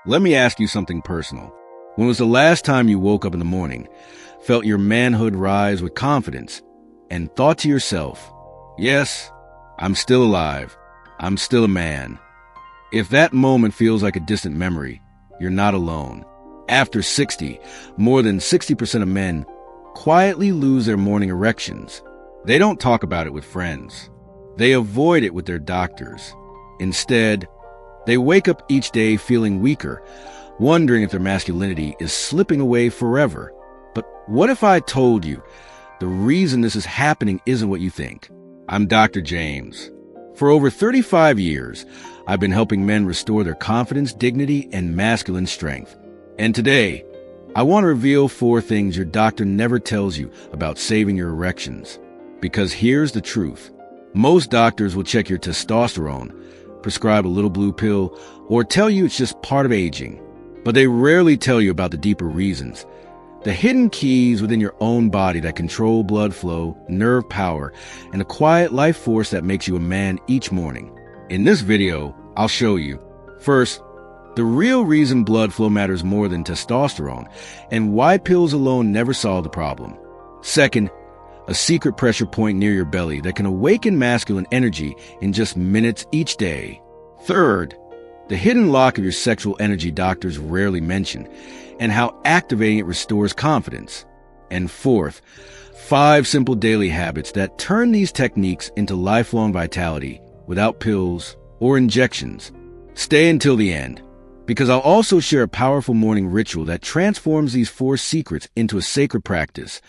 Let me ask you something personal. When was the last time you woke up in the morning, felt your manhood rise with confidence, and thought to yourself, yes, I'm still alive. I'm still a man. If that moment feels like a distant memory, you're not alone. After 60, more than 60% of men quietly lose their morning erections. They don't talk about it with friends. They avoid it with their doctors. Instead, they wake up each day feeling weaker, wondering if their masculinity is slipping away forever. But what if I told you the reason this is happening isn't what you think? I'm Dr. James. For over 35 years, I've been helping men restore their confidence, dignity, and masculine strength. And today, I want to reveal 4 things your doctor never tells you about saving your erections. Because here's the truth. Most doctors will check your testosterone, prescribe a little blue pill, or tell you it's just part of aging. But they rarely tell you about the deeper reasons, the hidden keys within your own body that control blood flow, nerve power, and the quiet life force that makes you a man each morning. In this video, I'll show you, first, the real reason blood flow matters more than testosterone, and why pills alone never solve the problem. Second, a secret pressure point near your belly that can awaken masculine energy in just minutes each day. Third, the hidden lock of your sexual energy doctors rarely mention, and how activating it restores confidence. And fourth, 5 simple daily habits that turn these techniques into lifelong vitality without pills or injections. Stay until the end, because I'll also share a powerful morning ritual that transforms these 4 secrets into a sacred practice,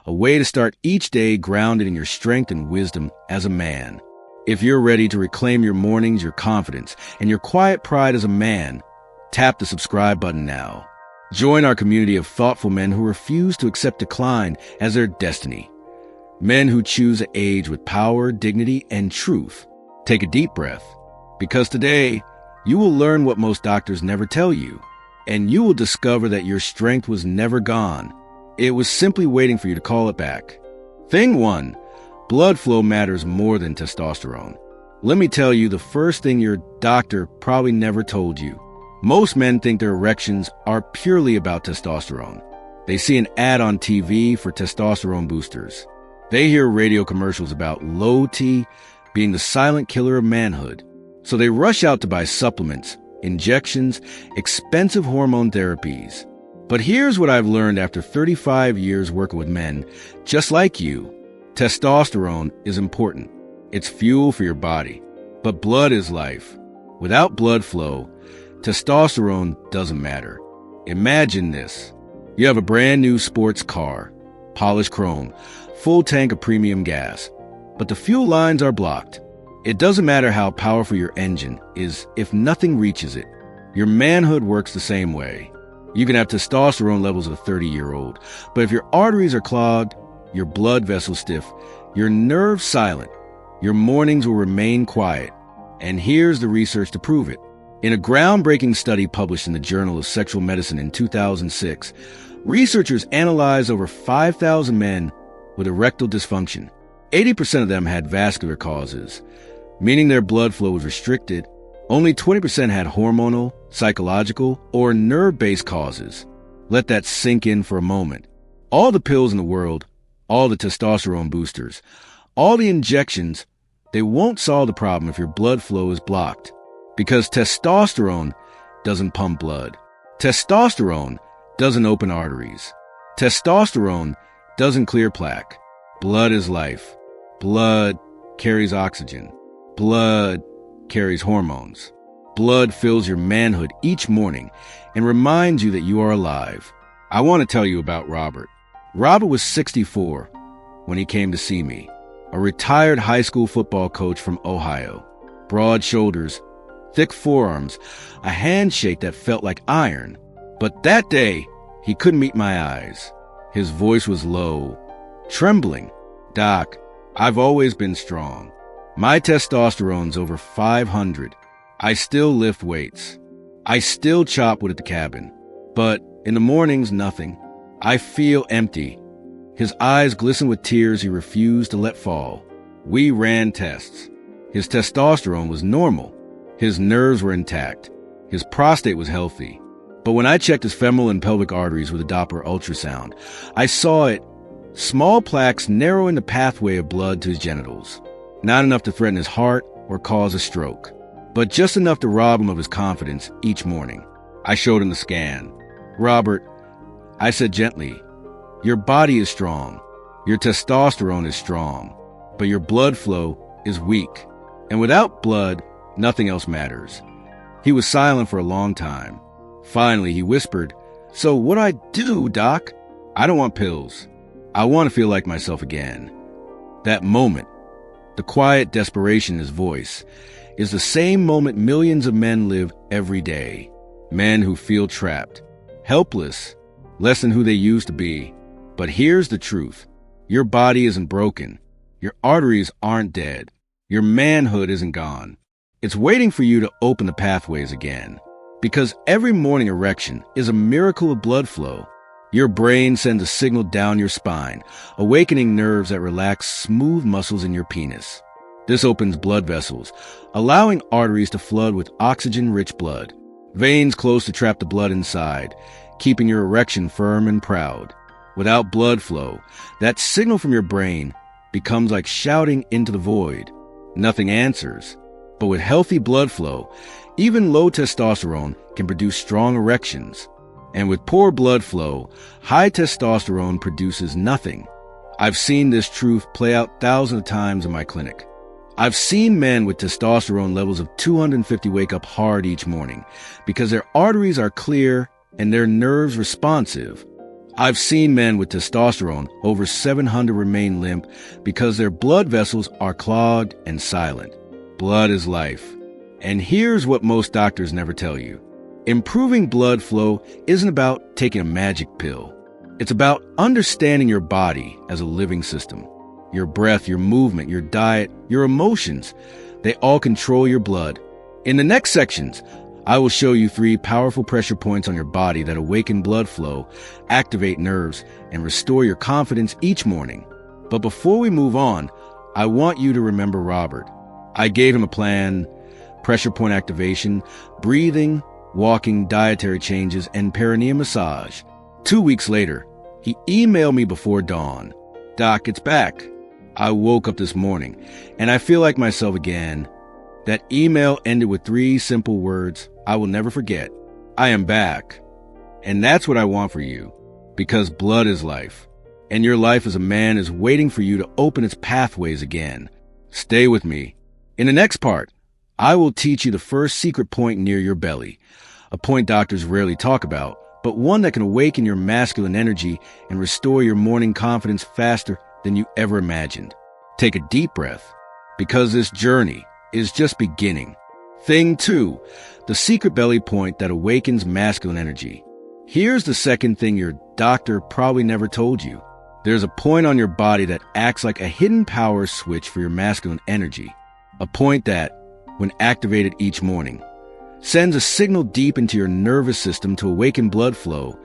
a way to start each day grounded in your strength and wisdom as a man. If you're ready to reclaim your mornings, your confidence, and your quiet pride as a man, tap the subscribe button now. Join our community of thoughtful men who refuse to accept decline as their destiny. Men who choose to age with power, dignity, and truth. Take a deep breath, because today you will learn what most doctors never tell you, and you will discover that your strength was never gone. It was simply waiting for you to call it back. Thing 1, blood flow matters more than testosterone. Let me tell you the first thing your doctor probably never told you. Most men think their erections are purely about testosterone. They see an ad on TV for testosterone boosters. They hear radio commercials about low T being the silent killer of manhood. So they rush out to buy supplements, injections, expensive hormone therapies. But here's what I've learned after 35 years working with men just like you. Testosterone is important. It's fuel for your body. But blood is life. Without blood flow, testosterone doesn't matter. Imagine this. You have a brand new sports car, polished chrome, full tank of premium gas, but the fuel lines are blocked. It doesn't matter how powerful your engine is if nothing reaches it. Your manhood works the same way. You can have testosterone levels of a 30-year-old, but if your arteries are clogged, your blood vessels stiff, your nerves silent, your mornings will remain quiet. And here's the research to prove it. In a groundbreaking study published in the Journal of Sexual Medicine in 2006, researchers analyzed over 5,000 men with erectile dysfunction. 80% of them had vascular causes, meaning their blood flow was restricted. Only 20% had hormonal, psychological, or nerve-based causes. Let that sink in for a moment. All the pills in the world, all the testosterone boosters, all the injections, they won't solve the problem if your blood flow is blocked. Because testosterone doesn't pump blood. Testosterone doesn't open arteries. Testosterone doesn't clear plaque. Blood is life. Blood carries oxygen. Blood carries hormones. Blood fills your manhood each morning and reminds you that you are alive. I want to tell you about Robert. Robert was 64 when he came to see me, a retired high school football coach from Ohio. Broad shoulders, thick forearms, a handshake that felt like iron. But that day, he couldn't meet my eyes. His voice was low, trembling. "Doc, I've always been strong. My testosterone's over 500. I still lift weights. I still chop wood at the cabin. But in the mornings, nothing. I feel empty. His eyes glistened with tears he refused to let fall. We ran tests. His testosterone was normal. His nerves were intact. His prostate was healthy. But when I checked his femoral and pelvic arteries with a Doppler ultrasound, I saw it. Small plaques narrowing the pathway of blood to his genitals. Not enough to threaten his heart or cause a stroke, but just enough to rob him of his confidence each morning. I showed him the scan. "Robert," I said gently, "your body is strong. Your testosterone is strong, but your blood flow is weak. And without blood, nothing else matters." He was silent for a long time. Finally, he whispered, "So what do I do, Doc?" "I don't want pills. I want to feel like myself again." That moment, the quiet desperation in his voice, is the same moment millions of men live every day. Men who feel trapped, helpless, less than who they used to be. But here's the truth. Your body isn't broken. Your arteries aren't dead. Your manhood isn't gone. It's waiting for you to open the pathways again. Because every morning erection is a miracle of blood flow. Your brain sends a signal down your spine, awakening nerves that relax smooth muscles in your penis. This opens blood vessels, allowing arteries to flood with oxygen-rich blood. Veins close to trap the blood inside, keeping your erection firm and proud. Without blood flow, that signal from your brain becomes like shouting into the void. Nothing answers. But with healthy blood flow, even low testosterone can produce strong erections. And with poor blood flow, high testosterone produces nothing. I've seen this truth play out thousands of times in my clinic. I've seen men with testosterone levels of 250 wake up hard each morning because their arteries are clear and their nerves responsive. I've seen men with testosterone over 700 remain limp because their blood vessels are clogged and silent. Blood is life. And here's what most doctors never tell you. Improving blood flow isn't about taking a magic pill. It's about understanding your body as a living system. Your breath, your movement, your diet, your emotions, they all control your blood. In the next sections, I will show you 3 powerful pressure points on your body that awaken blood flow, activate nerves, and restore your confidence each morning. But before we move on, I want you to remember Robert. I gave him a plan: pressure point activation, breathing, walking, dietary changes, and perineum massage. 2 weeks later, he emailed me before dawn. "Doc, it's back. I woke up this morning, and I feel like myself again." That email ended with 3 simple words I will never forget. "I am back." And that's what I want for you, because blood is life, and your life as a man is waiting for you to open its pathways again. Stay with me. In the next part, I will teach you the first secret point near your belly, a point doctors rarely talk about, but one that can awaken your masculine energy and restore your morning confidence faster than you ever imagined. Take a deep breath, because this journey is just beginning. Thing 2, the secret belly point that awakens masculine energy. Here's the second thing your doctor probably never told you. There's a point on your body that acts like a hidden power switch for your masculine energy. A point that, when activated each morning, sends a signal deep into your nervous system to awaken blood flow,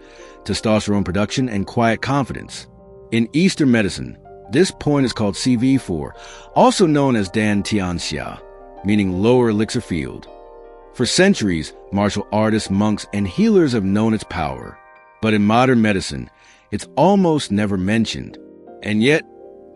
testosterone production, and quiet confidence. In Eastern medicine, this point is called CV4, also known as Dan Tianxia, meaning lower elixir field. For centuries, martial artists, monks, and healers have known its power. But in modern medicine, it's almost never mentioned. And yet,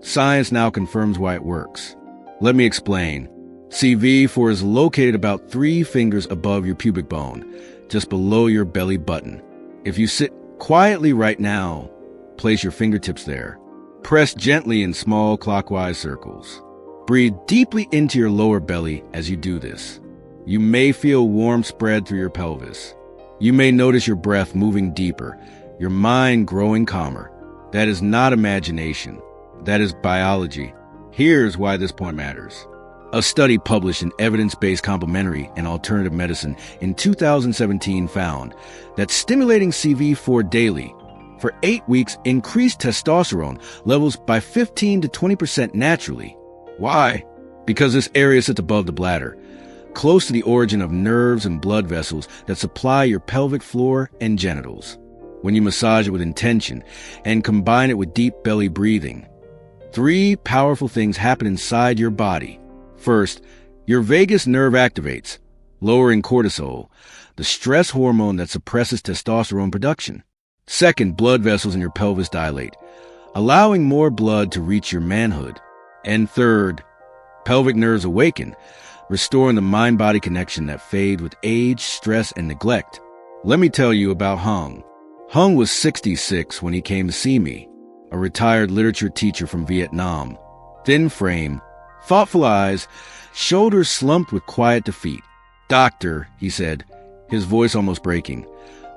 science now confirms why it works. Let me explain. CV4 is located about 3 fingers above your pubic bone, just below your belly button. If you sit quietly right now, place your fingertips there. Press gently in small clockwise circles. Breathe deeply into your lower belly as you do this. You may feel warmth spread through your pelvis. You may notice your breath moving deeper, your mind growing calmer. That is not imagination. That is biology. Here's why this point matters. A study published in Evidence-Based Complementary and Alternative Medicine in 2017 found that stimulating CV4 daily for 8 weeks increased testosterone levels by 15 to 20% naturally. Why? Because this area sits above the bladder, close to the origin of nerves and blood vessels that supply your pelvic floor and genitals. when you massage it with intention and combine it with deep belly breathing. 3 powerful things happen inside your body. First, your vagus nerve activates, lowering cortisol, the stress hormone that suppresses testosterone production. Second, blood vessels in your pelvis dilate, allowing more blood to reach your manhood. And third, pelvic nerves awaken, restoring the mind-body connection that fades with age, stress, and neglect. Let me tell you about Hung. Hung was 66 when he came to see me, a retired literature teacher from Vietnam. Thin frame, thoughtful eyes, shoulders slumped with quiet defeat. "Doctor," he said, his voice almost breaking,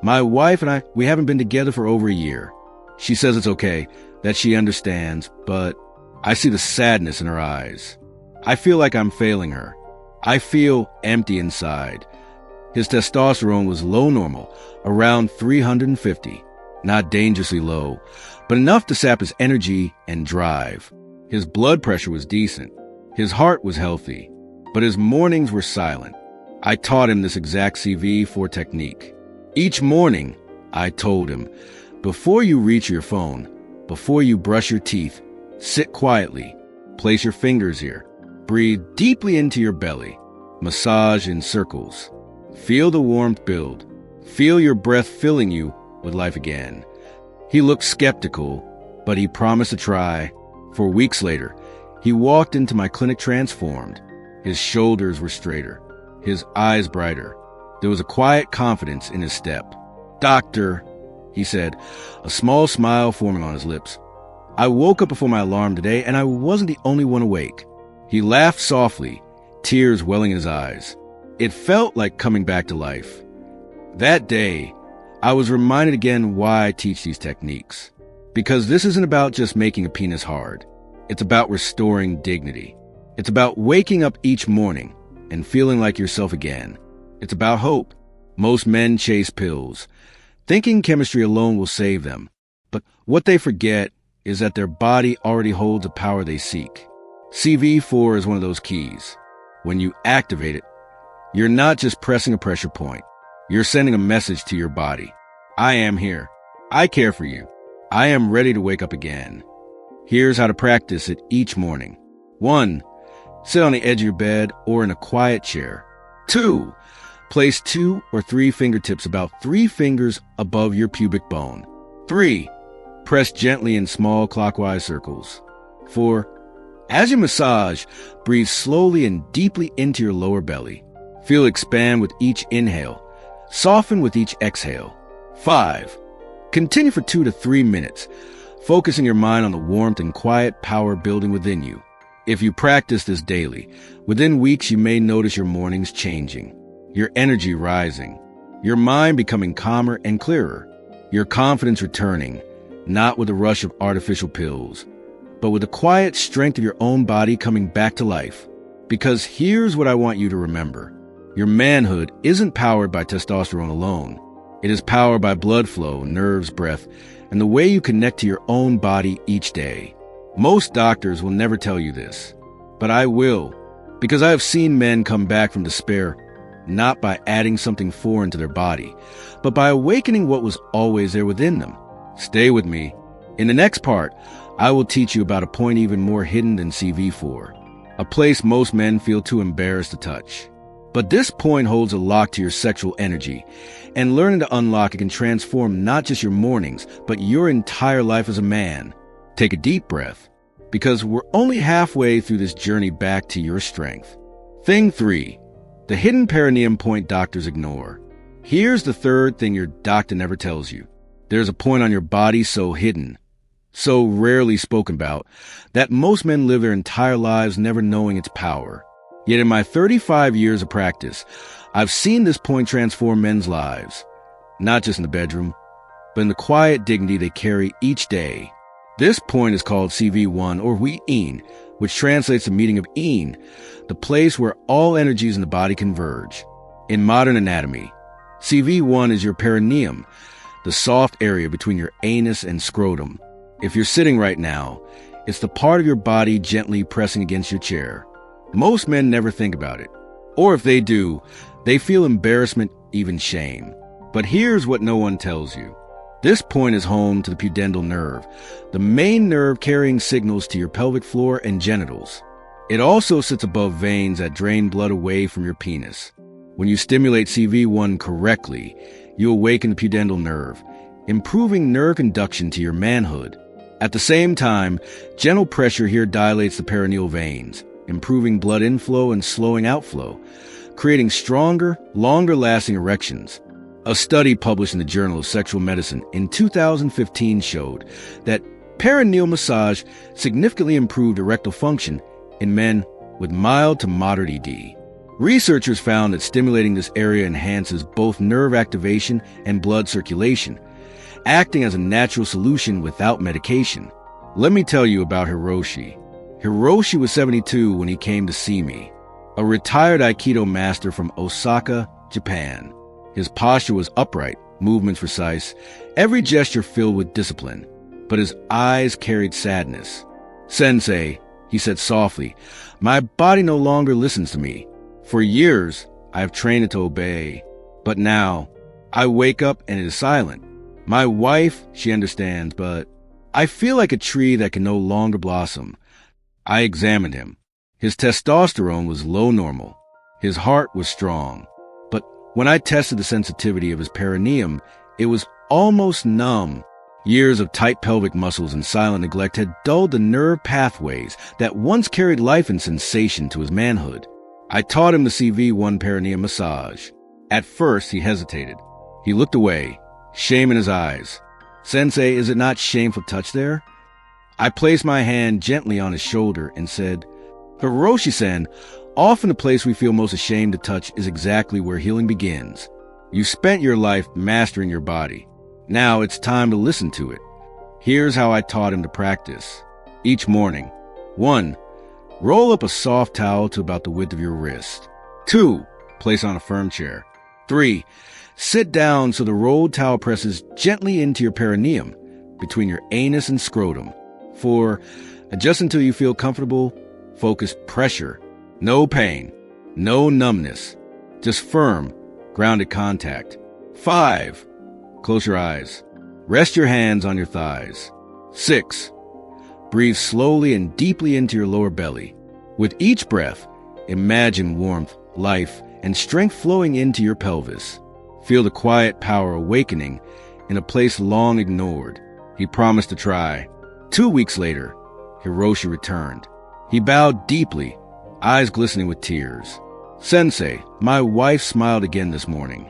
"my wife and we haven't been together for over a year. She says it's okay, that she understands, but I see the sadness in her eyes. I feel like I'm failing her. I feel empty inside." His testosterone was low normal, around 350, not dangerously low, but enough to sap his energy and drive. His blood pressure was decent. His heart was healthy, but his mornings were silent. I taught him this exact CV4 technique. Each morning, I told him, before you reach your phone, before you brush your teeth, sit quietly, place your fingers here, breathe deeply into your belly, massage in circles. Feel the warmth build. Feel your breath filling you with life again. He looked skeptical, but he promised to try. 4 weeks later, he walked into my clinic transformed. His shoulders were straighter, his eyes brighter. There was a quiet confidence in his step. "Doctor," he said, a small smile forming on his lips, "I woke up before my alarm today, and I wasn't the only one awake." He laughed softly, tears welling in his eyes. It felt like coming back to life. That day, I was reminded again why I teach these techniques. Because this isn't about just making a penis hard. It's about restoring dignity. It's about waking up each morning and feeling like yourself again. It's about hope. Most men chase pills, thinking chemistry alone will save them. But what they forget is that their body already holds the power they seek. CV4 is one of those keys. When you activate it, you're not just pressing a pressure point. You're sending a message to your body. I am here. I care for you. I am ready to wake up again. Here's how to practice it each morning. 1. Sit on the edge of your bed or in a quiet chair. 2. Place 2 or 3 fingertips about 3 fingers above your pubic bone. 3. Press gently in small clockwise circles. 4. As you massage, breathe slowly and deeply into your lower belly. Feel expand with each inhale. Soften with each exhale. 5. Continue for 2 to 3 minutes, focusing your mind on the warmth and quiet power building within you. If you practice this daily, within weeks you may notice your mornings changing, your energy rising, your mind becoming calmer and clearer, your confidence returning, not with the rush of artificial pills, but with the quiet strength of your own body coming back to life. Because here's what I want you to remember. Your manhood isn't powered by testosterone alone. It is powered by blood flow, nerves, breath, and the way you connect to your own body each day. Most doctors will never tell you this, but I will, because I have seen men come back from despair not by adding something foreign to their body, but by awakening what was always there within them. Stay with me. In the next part, I will teach you about a point even more hidden than CV4, a place most men feel too embarrassed to touch. But this point holds a lock to your sexual energy, and learning to unlock it can transform not just your mornings, but your entire life as a man. Take a deep breath, because we're only halfway through this journey back to your strength. Thing 3, the hidden perineum point doctors ignore. Here's the third thing your doctor never tells you. There's a point on your body so hidden, so rarely spoken about, that most men live their entire lives never knowing its power. Yet in my 35 years of practice, I've seen this point transform men's lives, not just in the bedroom, but in the quiet dignity they carry each day. This point is called CV1 or Ween, which translates to meeting of Een, the place where all energies in the body converge. In modern anatomy, CV1 is your perineum, the soft area between your anus and scrotum. If you're sitting right now, it's the part of your body gently pressing against your chair. Most men never think about it. Or if they do, they feel embarrassment, even shame. But here's what no one tells you. This point is home to the pudendal nerve, the main nerve carrying signals to your pelvic floor and genitals. It also sits above veins that drain blood away from your penis. When you stimulate CV1 correctly, you awaken the pudendal nerve, improving nerve conduction to your manhood. At the same time, gentle pressure here dilates the perineal veins, improving blood inflow and slowing outflow, creating stronger, longer-lasting erections. A study published in the Journal of Sexual Medicine in 2015 showed that perineal massage significantly improved erectile function in men with mild to moderate ED. Researchers found that stimulating this area enhances both nerve activation and blood circulation, acting as a natural solution without medication. Let me tell you about Hiroshi. Hiroshi was 72 when he came to see me, a retired Aikido master from Osaka, Japan. His posture was upright, movements precise, every gesture filled with discipline, but his eyes carried sadness. "Sensei," he said softly, "my body no longer listens to me. For years, I have trained it to obey, but now I wake up and it is silent. My wife, she understands, but I feel like a tree that can no longer blossom." I examined him. His testosterone was low normal. His heart was strong. But when I tested the sensitivity of his perineum, it was almost numb. Years of tight pelvic muscles and silent neglect had dulled the nerve pathways that once carried life and sensation to his manhood. I taught him the CV1 perineum massage. At first, he hesitated. He looked away, shame in his eyes. "Sensei, is it not shameful touch there?" I placed my hand gently on his shoulder and said, "Hiroshi-san, often the place we feel most ashamed to touch is exactly where healing begins. You spent your life mastering your body. Now it's time to listen to it." Here's how I taught him to practice. Each morning. 1. Roll up a soft towel to about the width of your wrist. 2. Place on a firm chair. 3. Sit down so the rolled towel presses gently into your perineum, between your anus and scrotum. 4. Adjust until you feel comfortable. Focus pressure. No pain. No numbness. Just firm, grounded contact. 5. Close your eyes. Rest your hands on your thighs. 6. Breathe slowly and deeply into your lower belly. With each breath, imagine warmth, life, and strength flowing into your pelvis. Feel the quiet power awakening in a place long ignored. He promised to try. 2 weeks later, Hiroshi returned. He bowed deeply, eyes glistening with tears. "Sensei, my wife smiled again this morning."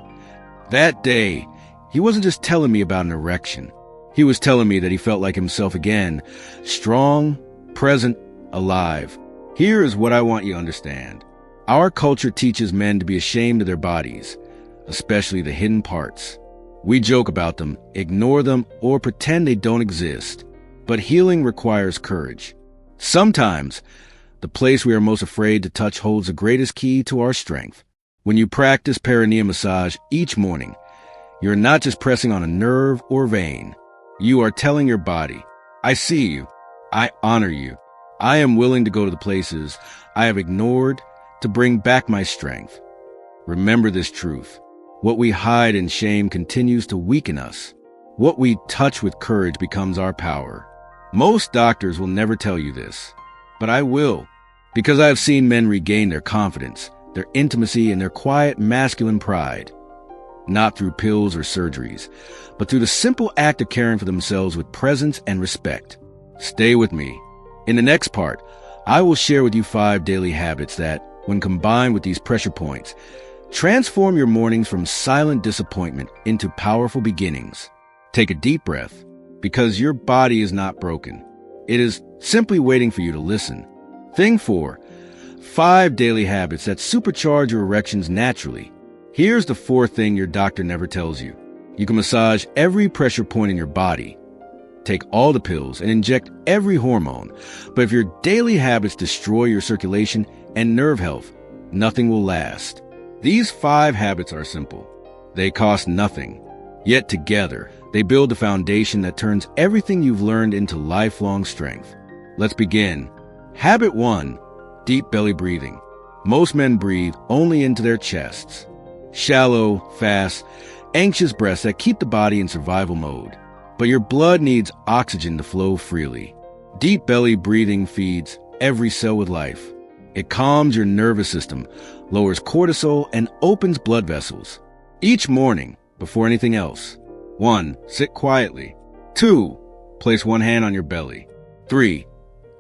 That day, he wasn't just telling me about an erection. He was telling me that he felt like himself again, strong, present, alive. Here is what I want you to understand. Our culture teaches men to be ashamed of their bodies, especially the hidden parts. We joke about them, ignore them, or pretend they don't exist. But healing requires courage. Sometimes, the place we are most afraid to touch holds the greatest key to our strength. When you practice perineum massage each morning, you're not just pressing on a nerve or vein. You are telling your body, "I see you. I honor you. I am willing to go to the places I have ignored to bring back my strength." Remember this truth. What we hide in shame continues to weaken us. What we touch with courage becomes our power. Most doctors will never tell you this, but I will, because I have seen men regain their confidence, their intimacy, and their quiet masculine pride. Not through pills or surgeries, but through the simple act of caring for themselves with presence and respect. Stay with me. In the next part, I will share with you 5 daily habits that, when combined with these pressure points, transform your mornings from silent disappointment into powerful beginnings. Take a deep breath, because your body is not broken. It is simply waiting for you to listen. Thing 4, 5 daily habits that supercharge your erections naturally. Here's the 4th thing your doctor never tells you. You can massage every pressure point in your body, take all the pills, and inject every hormone. But if your daily habits destroy your circulation and nerve health, nothing will last. These 5 habits are simple. They cost nothing. Yet together, they build a foundation that turns everything you've learned into lifelong strength. Let's begin. Habit 1, deep belly breathing. Most men breathe only into their chests. Shallow, fast, anxious breaths that keep the body in survival mode. but your blood needs oxygen to flow freely. Deep belly breathing feeds every cell with life. It calms your nervous system, lowers cortisol, and opens blood vessels. Each morning, before anything else. 1. Sit quietly. 2. Place one hand on your belly. 3.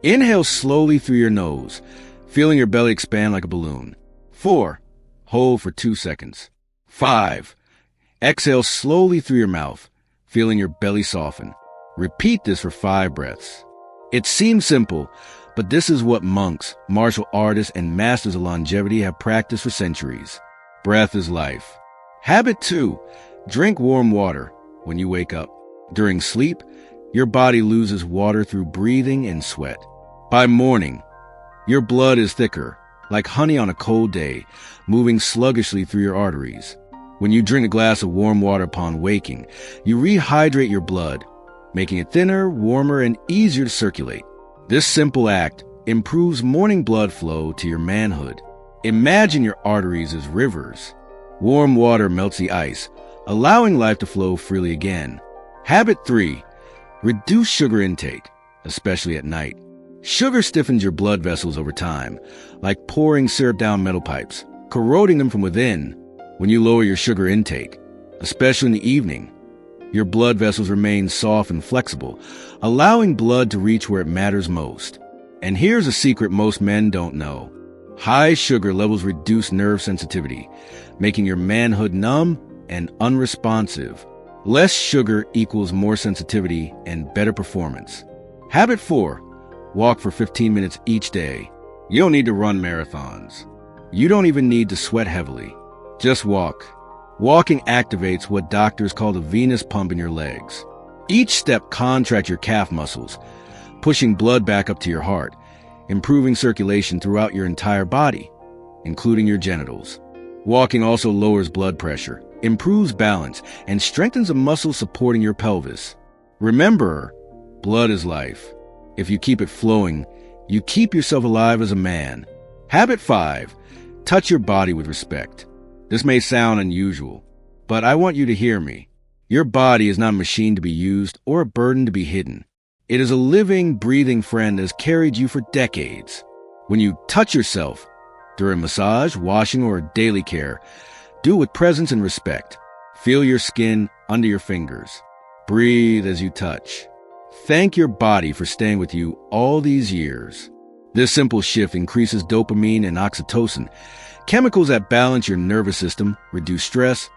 Inhale slowly through your nose, feeling your belly expand like a balloon. 4. Hold for 2 seconds. 5. Exhale slowly through your mouth, feeling your belly soften. Repeat this for 5 breaths. It seems simple, but this is what monks, martial artists, and masters of longevity have practiced for centuries. Breath is life. Habit 2. Drink warm water when you wake up. During sleep, your body loses water through breathing and sweat. By morning, your blood is thicker, like honey on a cold day, moving sluggishly through your arteries. When you drink a glass of warm water upon waking, you rehydrate your blood, making it thinner, warmer, and easier to circulate. This simple act improves morning blood flow to your manhood. Imagine your arteries as rivers. Warm water melts the ice, allowing life to flow freely again. Habit 3. Reduce sugar intake, especially at night. Sugar stiffens your blood vessels over time, like pouring syrup down metal pipes, corroding them from within. When you lower your sugar intake, especially in the evening, your blood vessels remain soft and flexible, allowing blood to reach where it matters most. And here's a secret most men don't know. High sugar levels reduce nerve sensitivity, making your manhood numb and unresponsive. Less sugar equals more sensitivity and better performance. Habit 4. Walk for 15 minutes each day. You don't need to run marathons. You don't even need to sweat heavily. Just walk. Walking activates what doctors call the venous pump in your legs. Each step contracts your calf muscles, pushing blood back up to your heart, improving circulation throughout your entire body, including your genitals. Walking also lowers blood pressure, improves balance, and strengthens the muscles supporting your pelvis. Remember, blood is life. If you keep it flowing, you keep yourself alive as a man. Habit 5. Touch your body with respect. This may sound unusual, but I want you to hear me. Your body is not a machine to be used or a burden to be hidden. It is a living, breathing friend that has carried you for decades. When you touch yourself, during massage, washing, or daily care, do it with presence and respect. Feel your skin under your fingers. Breathe as you touch. Thank your body for staying with you all these years. This simple shift increases dopamine and oxytocin, chemicals that balance your nervous system, reduce stress,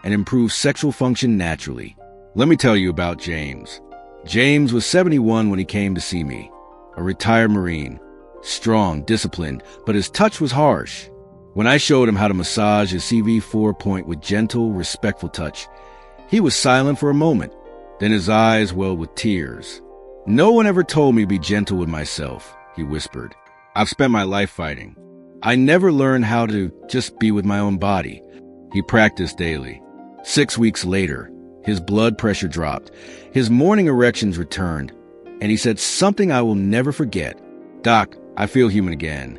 and improve sexual function naturally. Let me tell you about James. James was 71 when he came to see me, a retired Marine, strong, disciplined, but his touch was harsh. When I showed him how to massage his CV4 point with gentle, respectful touch, he was silent for a moment, then his eyes welled with tears. "No one ever told me to be gentle with myself," he whispered. "I've spent my life fighting. I never learned how to just be with my own body." He practiced daily. 6 weeks later, his blood pressure dropped, his morning erections returned, and he said something I will never forget. "Doc, I feel human again."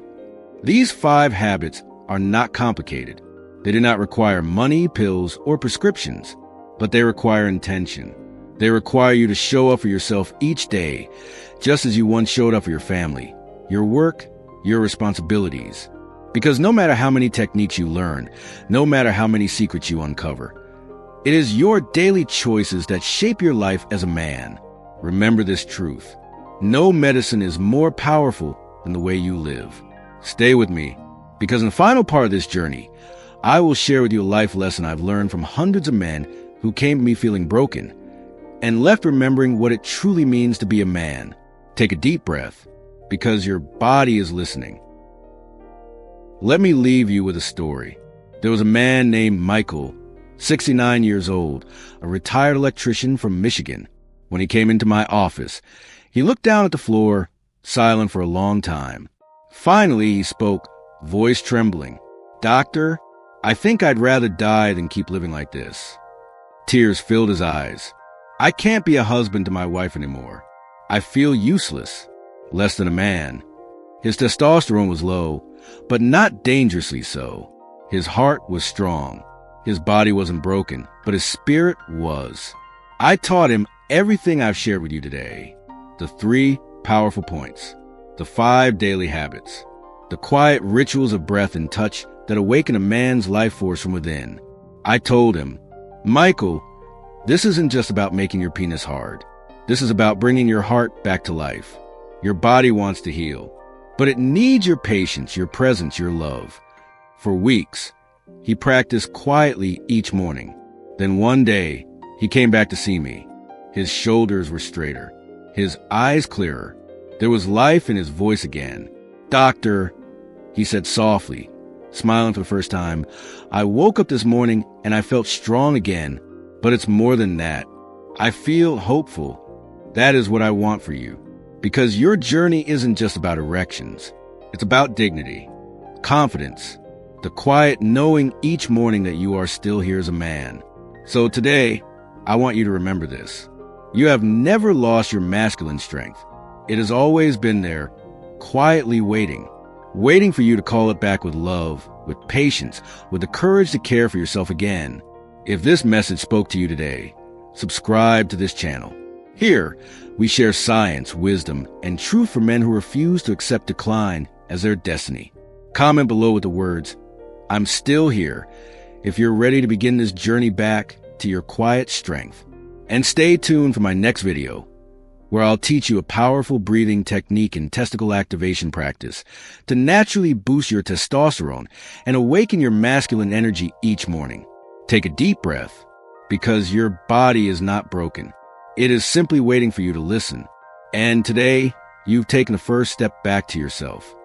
These 5 habits are not complicated. They do not require money, pills, or prescriptions, but they require intention. They require you to show up for yourself each day, just as you once showed up for your family, your work, your responsibilities. Because no matter how many techniques you learn, no matter how many secrets you uncover, it is your daily choices that shape your life as a man. Remember this truth. No medicine is more powerful than the way you live. Stay with me, because in the final part of this journey, I will share with you a life lesson I've learned from hundreds of men who came to me feeling broken and left remembering what it truly means to be a man. Take a deep breath, because your body is listening. Let me leave you with a story. There was a man named Michael, 69 years old, a retired electrician from Michigan. When he came into my office, he looked down at the floor, silent for a long time. Finally, he spoke, voice trembling. "Doctor, I think I'd rather die than keep living like this." Tears filled his eyes. "I can't be a husband to my wife anymore. I feel useless, less than a man." His testosterone was low, but not dangerously so. His heart was strong. His body wasn't broken, but his spirit was. I taught him everything I've shared with you today, the 3 powerful points, the 5 daily habits, the quiet rituals of breath and touch that awaken a man's life force from within, I told him, Michael, this isn't just about making your penis hard. This is about bringing your heart back to life. Your body wants to heal, but it needs your patience, your presence, your love. For weeks, he practiced quietly each morning. Then one day, he came back to see me. His shoulders were straighter, his eyes clearer. There was life in his voice again. Doctor, he said softly, smiling for the first time, I woke up this morning and I felt strong again, but it's more than that. I feel hopeful. That is what I want for you, because your journey isn't just about erections. It's about dignity, confidence, the quiet knowing each morning that you are still here as a man. So today, I want you to remember this. You have never lost your masculine strength. It has always been there, quietly waiting for you to call it back with love, with patience, with the courage to care for yourself again. If this message spoke to you today, subscribe to this channel. Here, we share science, wisdom, and truth for men who refuse to accept decline as their destiny. Comment below with the words, I'm still here, if you're ready to begin this journey back to your quiet strength. And stay tuned for my next video, where I'll teach you a powerful breathing technique and testicle activation practice to naturally boost your testosterone and awaken your masculine energy each morning. Take a deep breath, because your body is not broken. It is simply waiting for you to listen. And today, you've taken the first step back to yourself.